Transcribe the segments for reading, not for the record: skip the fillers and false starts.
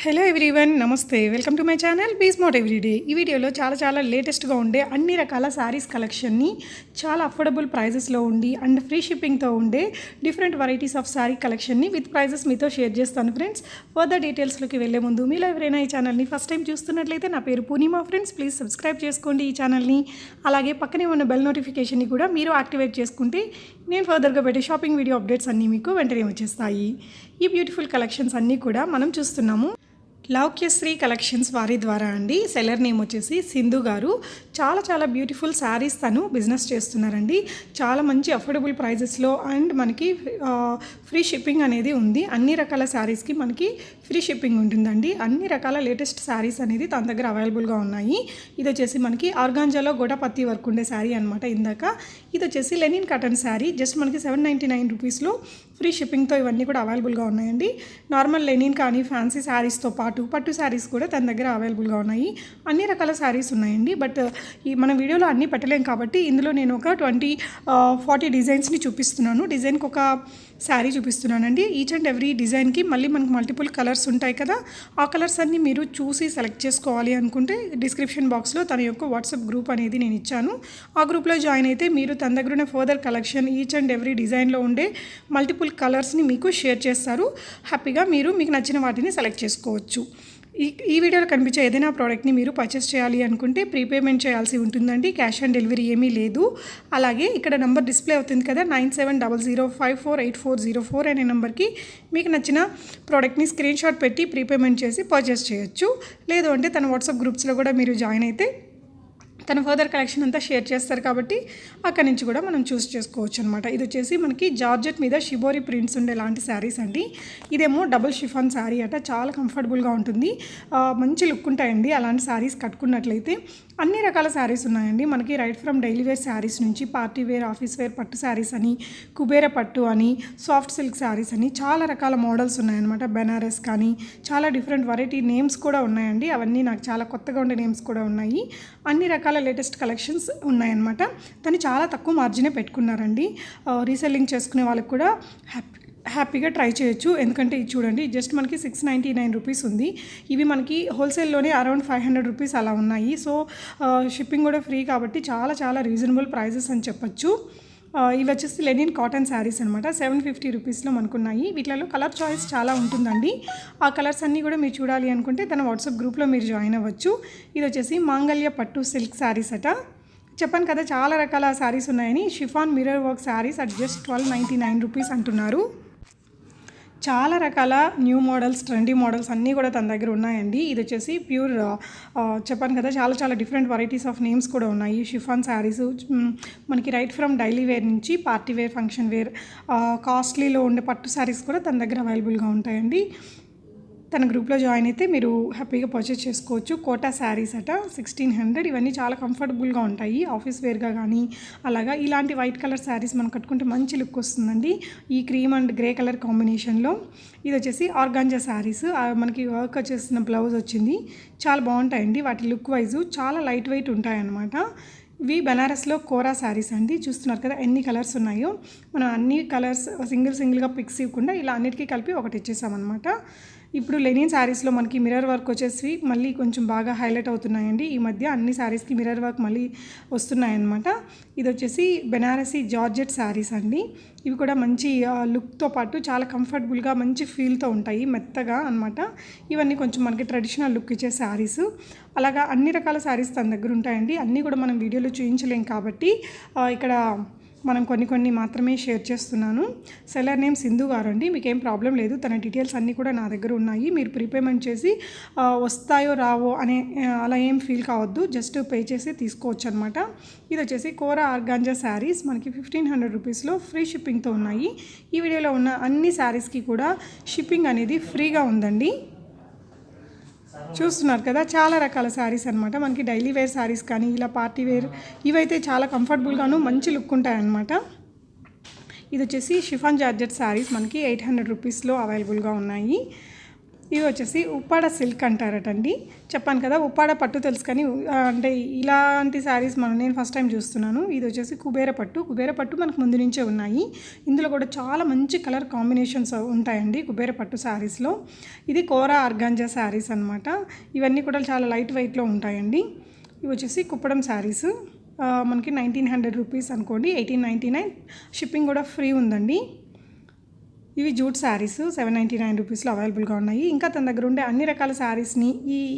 Hello everyone, నమస్తే. Welcome to my channel be smart everyday. ఈ వీడియోలో చాలా లేటెస్ట్గా ఉండే అన్ని రకాల శారీస్ కలెక్షన్ని చాలా అఫోర్డబుల్ ప్రైజెస్లో ఉండి అండ్ ఫ్రీ షిప్పింగ్తో ఉండే డిఫరెంట్ వెరైటీస్ ఆఫ్ శారీ కలెక్షన్ని విత్ ప్రైజెస్ మీతో షేర్ చేస్తాను ఫ్రెండ్స్. ఫర్దర్ డీటెయిల్స్లోకి వెళ్ళే ముందు మీలో ఎవరైనా ఈ ఛానల్ని ఫస్ట్ టైం చూస్తున్నట్లయితే నా పేరు పూర్ణిమ ఫ్రెండ్స్. ప్లీజ్ సబ్స్క్రైబ్ చేసుకోండి ఈ ఛానల్ని. అలాగే పక్కనే ఉన్న బెల్ నోటిఫికేషన్ని కూడా మీరు యాక్టివేట్ చేసుకుంటే నేను ఫర్దర్గా పెట్టే షాపింగ్ వీడియో అప్డేట్స్ అన్నీ మీకు వెంటనే వచ్చేస్తాయి. ఈ బ్యూటిఫుల్ కలెక్షన్స్ అన్నీ కూడా మనం చూస్తున్నాము లౌక్యశ్రీ కలెక్షన్స్ వారి ద్వారా అండి. సెల్లర్ నేమ్ వచ్చేసి సింధు గారు. చాలా బ్యూటిఫుల్ శారీస్ తను బిజినెస్ చేస్తున్నారండి. చాలా మంచి అఫోర్డబుల్ ప్రైజెస్లో అండ్ మనకి ఫ్రీ షిప్పింగ్ అనేది ఉంది. అన్ని రకాల శారీస్కి మనకి ఫ్రీ షిప్పింగ్ ఉంటుందండి. అన్ని రకాల లేటెస్ట్ శారీస్ అనేది తన దగ్గర అవైలబుల్గా ఉన్నాయి. ఇది వచ్చేసి మనకి ఆర్గాంజాలో గోటాపత్తి వర్క్ ఉండే శారీ అనమాట. ఇందాక ఇది వచ్చేసి లెనిన్ కాటన్ శారీ. జస్ట్ మనకి 799 రూపీస్లో ఫ్రీ షిప్పింగ్తో ఇవన్నీ కూడా అవైలబుల్గా ఉన్నాయండి. నార్మల్ లెనిన్ కానీ ఫ్యాన్సీ శారీస్తో పాటు పట్టు శారీస్ కూడా తన దగ్గర అవైలబుల్గా ఉన్నాయి. అన్ని రకాల శారీస్ ఉన్నాయండి. బట్ ఈ మన వీడియోలో అన్నీ పెట్టలేం కాబట్టి ఇందులో నేను ఒక 20-40 డిజైన్స్ని చూపిస్తున్నాను. డిజైన్కి ఒక శారీ చూపిస్తున్నానండి. ఈచ్ అండ్ ఎవ్రీ డిజైన్కి మళ్ళీ మనకు మల్టిపుల్ కలర్స్ ఉంటాయి కదా, ఆ కలర్స్ అన్నీ మీరు చూసి సెలెక్ట్ చేసుకోవాలి అనుకుంటే డిస్క్రిప్షన్ బాక్స్లో తన యొక్క వాట్సాప్ గ్రూప్ అనేది నేను ఇచ్చాను. ఆ గ్రూప్లో జాయిన్ అయితే మీరు తన దగ్గర ఉన్న further collection each and every డిజైన్లో ఉండే మల్టిపుల్ కలర్స్ని మీకు షేర్ చేస్తారు. హ్యాపీగా మీకు నచ్చిన వాటిని సెలెక్ట్ చేసుకోవచ్చు. ఈ వీడియోలో కనిపించే ఏదైనా ప్రోడక్ట్ని మీరు పర్చేస్ చేయాలి అనుకుంటే ప్రీపేమెంట్ చేయాల్సి ఉంటుందండి. క్యాష్ ఆన్ డెలివరీ ఏమీ లేదు. అలాగే ఇక్కడ నెంబర్ డిస్ప్లే అవుతుంది కదా, 9700548404 అనే నెంబర్కి మీకు నచ్చిన ప్రోడక్ట్ని స్క్రీన్ షాట్ పెట్టి ప్రీపేమెంట్ చేసి పర్చేస్ చేయొచ్చు. లేదు అంటే తన వాట్సాప్ గ్రూప్స్లో కూడా మీరు జాయిన్ అయితే తన ఫర్దర్ కలెక్షన్ అంతా షేర్ చేస్తారు కాబట్టి అక్కడి నుంచి కూడా మనం చూస్ చేసుకోవచ్చు అనమాట. ఇది వచ్చేసి మనకి జార్జెట్ మీద షిబోరి ప్రింట్స్ ఉండే లాంటి శారీస్ అండి. ఇదేమో డబుల్ షిఫాన్ శారీ అట. చాలా కంఫర్టబుల్గా ఉంటుంది, మంచి లుక్ ఉంటాయండి అలాంటి శారీస్ కట్టుకున్నట్లయితే. అన్ని రకాల శారీస్ ఉన్నాయండి మనకి. Right from daily wear saris నుంచి పార్టీ వేర్, ఆఫీస్ వేర్ పట్టు శారీస్ అని, కుబేర పట్టు అని, సాఫ్ట్ సిల్క్ శారీస్ అని చాలా రకాల మోడల్స్ ఉన్నాయన్నమాట. బెనారస్ కానీ చాలా డిఫరెంట్ వెరైటీ నేమ్స్ కూడా ఉన్నాయండి. అవన్నీ నాకు చాలా కొత్తగా ఉండే నేమ్స్ కూడా ఉన్నాయి. అన్ని రకాల లేటెస్ట్ కలెక్షన్స్ ఉన్నాయన్నమాట. తను చాలా తక్కువ మార్జినే పెట్టుకున్నారండి. రీసెల్లింగ్ చేసుకునే వాళ్ళకి కూడా హ్యాపీగా ట్రై చేయొచ్చు. ఎందుకంటే ఇది చూడండి, జస్ట్ మనకి 699 రూపీస్ ఉంది. ఇవి మనకి హోల్సేల్లోనే అరౌండ్ 500 రూపీస్ అలా ఉన్నాయి. సో షిప్పింగ్ కూడా ఫ్రీ కాబట్టి చాలా రీజనబుల్ ప్రైజెస్ అని చెప్పొచ్చు. ఇవి వచ్చేసి లెనిన్ కాటన్ శారీస్ అనమాట. 750 రూపీస్లో మనకున్నాయి. వీటిలో కలర్ చాయిస్ చాలా ఉంటుందండి. ఆ కలర్స్ అన్నీ కూడా మీరు చూడాలి అనుకుంటే తన వాట్సాప్ గ్రూప్లో మీరు జాయిన్ అవ్వచ్చు. ఇది వచ్చేసి మాంగళ్య పట్టు సిల్క్ శారీస్ అట. చెప్పాను కదా చాలా రకాల శారీస్ ఉన్నాయని. Chiffon mirror work saris at just 1299 rupees అంటున్నారు. చాలా రకాల న్యూ మోడల్స్, ట్రెండీ మోడల్స్ అన్నీ కూడా తన దగ్గర ఉన్నాయండి. ఇది వచ్చేసి ప్యూర్ చెప్పాను కదా చాలా డిఫరెంట్ వెరైటీస్ ఆఫ్ నేమ్స్ కూడా ఉన్నాయి. షిఫాన్ శారీస్ మనకి రైట్ ఫ్రమ్ డైలీ వేర్ నుంచి పార్టీ వేర్, ఫంక్షన్ వేర్, కాస్ట్లీలో ఉండే పట్టు శారీస్ కూడా తన దగ్గర అవైలబుల్గా ఉంటాయండి. తన గ్రూప్లో జాయిన్ అయితే మీరు హ్యాపీగా పర్చేస్ చేసుకోవచ్చు. కోటా శారీస్ అట 1600. ఇవన్నీ చాలా కంఫర్టబుల్గా ఉంటాయి ఆఫీస్ వేర్గా కానీ. అలాగా ఇలాంటి వైట్ కలర్ శారీస్ మనం కట్టుకుంటే మంచి లుక్ వస్తుందండి ఈ క్రీమ్ అండ్ గ్రే కలర్ కాంబినేషన్లో. ఇది వచ్చేసి ఆర్గాంజా శారీస్. మనకి వర్క్ వచ్చేసిన బ్లౌజ్ వచ్చింది. చాలా బాగుంటాయండి. వాటి లుక్ వైజు చాలా లైట్ వెయిట్ ఉంటాయన్నమాట. ఇవి బెనారస్లో కోరా శారీస్ అండి. చూస్తున్నారు కదా ఎన్ని కలర్స్ ఉన్నాయో. మనం అన్ని కలర్స్ సింగిల్గా పిక్స్ ఇవ్వకుండా ఇలా అన్నిటికీ కలిపి ఒకటి ఇచ్చేసామన్నమాట. ఇప్పుడు లెనిన్ శారీస్లో మనకి మిర్రర్ వర్క్ వచ్చేసి మళ్ళీ కొంచెం బాగా హైలైట్ అవుతున్నాయండి. ఈ మధ్య అన్ని శారీస్కి మిర్రర్ వర్క్ మళ్ళీ వస్తున్నాయన్నమాట. ఇది వచ్చేసి బెనారసీ జార్జెట్ శారీస్ అండి. ఇవి కూడా మంచి లుక్తో పాటు చాలా కంఫర్టబుల్గా మంచి ఫీల్తో ఉంటాయి, మెత్తగా అనమాట. ఇవన్నీ కొంచెం మనకి ట్రెడిషనల్ లుక్ ఇచ్చే శారీస్. అలాగా అన్ని రకాల శారీస్ తన దగ్గర ఉంటాయండి. అన్నీ కూడా మనం వీడియోలో చూపించలేం కాబట్టి ఇక్కడ మనం కొన్ని మాత్రమే షేర్ చేస్తున్నాను. సెల్లర్ నేమ్ సింధు గారు అండి. మీకేం ప్రాబ్లం లేదు, తన డీటెయిల్స్ అన్నీ కూడా నా దగ్గర ఉన్నాయి. మీరు ప్రీపేమెంట్ చేసి వస్తాయో రావో అనే అలా ఏం ఫీల్ కావద్దు, జస్ట్ పే చేసి తీసుకోవచ్చు అనమాట. ఇది వచ్చేసి కోరా ఆర్గాంజా శారీస్ మనకి 1500 రూపీస్లో ఫ్రీ షిప్పింగ్తో ఉన్నాయి. ఈ వీడియోలో ఉన్న అన్ని శారీస్కి కూడా షిప్పింగ్ అనేది ఫ్రీగా ఉందండి. చూస్తున్నారు కదా చాలా రకాల శారీస్ అనమాట. మనకి డైలీ వేర్ శారీస్ కానీ ఇలా పార్టీ వేర్ ఇవైతే చాలా కంఫర్టబుల్గాను మంచి లుక్ ఉంటాయన్నమాట. ఇది వచ్చేసి షిఫాన్ జార్జెట్ శారీస్ మనకి 800 రూపీస్లో అవైలబుల్గా ఉన్నాయి. ఇవి వచ్చేసి ఉప్పాడ సిల్క్ అంటారటండి. చెప్పాను కదా ఉప్పాడ పట్టు తెలుసు కానీ అంటే ఇలాంటి శారీస్ నేను ఫస్ట్ టైం చూస్తున్నాను. ఇది వచ్చేసి కుబేర పట్టు మనకు ముందు నుంచే ఉన్నాయి. ఇందులో కూడా చాలా మంచి కలర్ కాంబినేషన్స్ ఉంటాయండి కుబేర పట్టు శారీస్లో. ఇది కోరా ఆర్గాంజా శారీస్ అనమాట. ఇవన్నీ కూడా చాలా లైట్ వెయిట్లో ఉంటాయండి. ఇవి వచ్చేసి కుప్పడం శారీస్ మనకి 1900 రూపీస్ అనుకోండి, 1899. షిప్పింగ్ కూడా ఫ్రీ ఉందండి. ఇవి జూట్ శారీస్ 799 రూపీస్లో అవైలబుల్గా ఉన్నాయి. ఇంకా తన దగ్గర ఉండే అన్ని రకాల శారీస్ని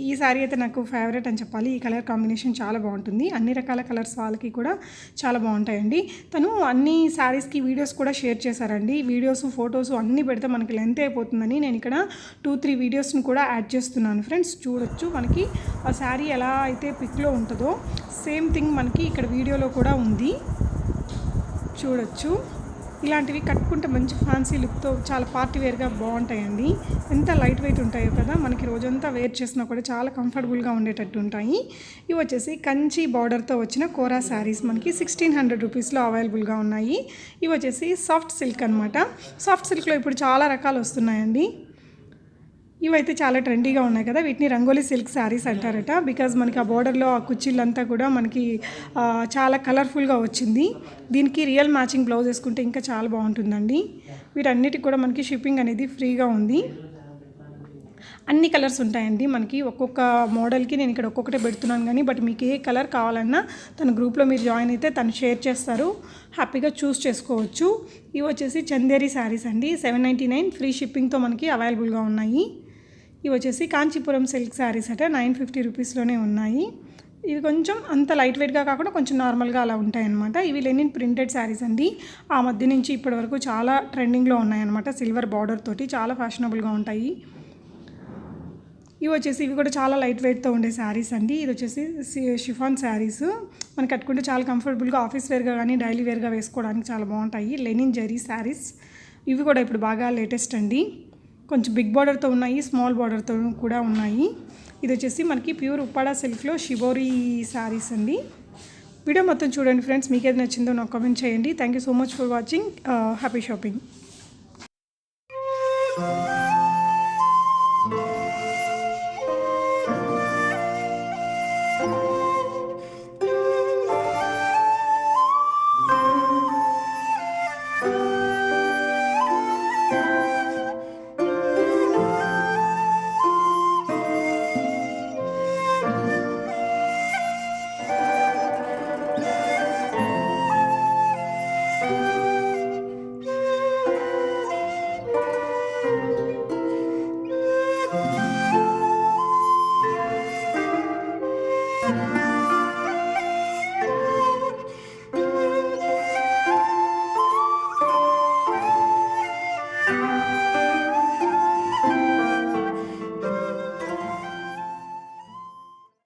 ఈ శారీ అయితే నాకు ఫేవరెట్ అని చెప్పాలి. ఈ కలర్ కాంబినేషన్ చాలా బాగుంటుంది. అన్ని రకాల కలర్స్ వాళ్ళకి కూడా చాలా బాగుంటాయండి. తను అన్ని శారీస్కి వీడియోస్ కూడా షేర్ చేశారండి. వీడియోస్ ఫొటోస్ అన్నీ పెడితే మనకి లెంత్ అయిపోతుందని నేను ఇక్కడ 2-3 వీడియోస్ని కూడా యాడ్ చేస్తున్నాను ఫ్రెండ్స్. చూడొచ్చు మనకి ఆ శారీ ఎలా అయితే పిక్లో ఉంటుందో సేమ్ థింగ్ మనకి ఇక్కడ వీడియోలో కూడా ఉంది. చూడొచ్చు ఇలాంటివి కట్టుకుంటే మంచి ఫ్యాన్సీ లుక్తో చాలా పార్టీ వేర్గా బాగుంటాయండి. ఎంత లైట్ వెయిట్ ఉంటాయో కదా, మనకి రోజంతా వేర్ చేసినా కూడా చాలా కంఫర్టబుల్గా ఉండేటట్టు ఉంటాయి. ఇవి వచ్చేసి కంచి బార్డర్తో వచ్చిన కోరా శారీస్ మనకి 1600 రూపీస్లో అవైలబుల్గా ఉన్నాయి. ఇవి వచ్చేసి సాఫ్ట్ సిల్క్ అనమాట. సాఫ్ట్ సిల్క్లో ఇప్పుడు చాలా రకాలు వస్తున్నాయండి. ఇవైతే చాలా ట్రెండీగా ఉన్నాయి కదా, వీటిని రంగోలీ సిల్క్ శారీస్ అంటారట. బికాజ్ మనకి ఆ బోర్డర్లో ఆ కుర్చీలంతా కూడా మనకి చాలా కలర్ఫుల్గా వచ్చింది. దీనికి రియల్ మ్యాచింగ్ బ్లౌజ్ వేసుకుంటే ఇంకా చాలా బాగుంటుందండి. వీటన్నిటికి కూడా మనకి షిప్పింగ్ అనేది ఫ్రీగా ఉంది. అన్ని కలర్స్ ఉంటాయండి మనకి. ఒక్కొక్క మోడల్కి నేను ఇక్కడ ఒక్కొక్కటే పెడుతున్నాను కానీ, బట్ మీకు ఏ కలర్ కావాలన్నా తన గ్రూప్లో మీరు జాయిన్ అయితే తను షేర్ చేస్తారు, హ్యాపీగా చూస్ చేసుకోవచ్చు. ఇవి వచ్చేసి చందేరి శారీస్ అండి, 799 ఫ్రీ షిప్పింగ్తో మనకి అవైలబుల్గా ఉన్నాయి. ఇవి వచ్చేసి కాంచీపురం సిల్క్ శారీస్ అట 950 రూపీస్లోనే ఉన్నాయి. ఇవి కొంచెం అంత లైట్ వెయిట్గా కాకుండా కొంచెం నార్మల్గా అలా ఉంటాయన్నమాట. ఇవి లెనిన్ ప్రింటెడ్ శారీస్ అండి. ఆ మధ్య నుంచి ఇప్పటి వరకు చాలా ట్రెండింగ్లో ఉన్నాయన్నమాట. సిల్వర్ బార్డర్ తోటి చాలా ఫ్యాషనబుల్గా ఉంటాయి. ఇవి వచ్చేసి ఇవి కూడా చాలా లైట్ వెయిట్తో ఉండే శారీస్ అండి. ఇది వచ్చేసి షిఫాన్ శారీస్ మనకి కట్టుకుంటే చాలా కంఫర్టబుల్గా ఆఫీస్ వేర్గా కానీ డైలీ వేర్గా వేసుకోవడానికి చాలా బాగుంటాయి. లెనిన్ జరీ శారీస్ ఇవి కూడా ఇప్పుడు బాగా లేటెస్ట్ అండి. కొంచెం బిగ్ బార్డర్తో ఉన్నాయి, స్మాల్ బార్డర్తో కూడా ఉన్నాయి. ఇది వచ్చేసి మనకి ప్యూర్ ఉప్పాడ సిల్క్లో షిబోరి శారీస్ అండి. వీడియో మొత్తం చూడండి ఫ్రెండ్స్, మీకు ఏది నచ్చిందో నాకు కామెంట్ చేయండి. Thank you so much for watching. Happy shopping.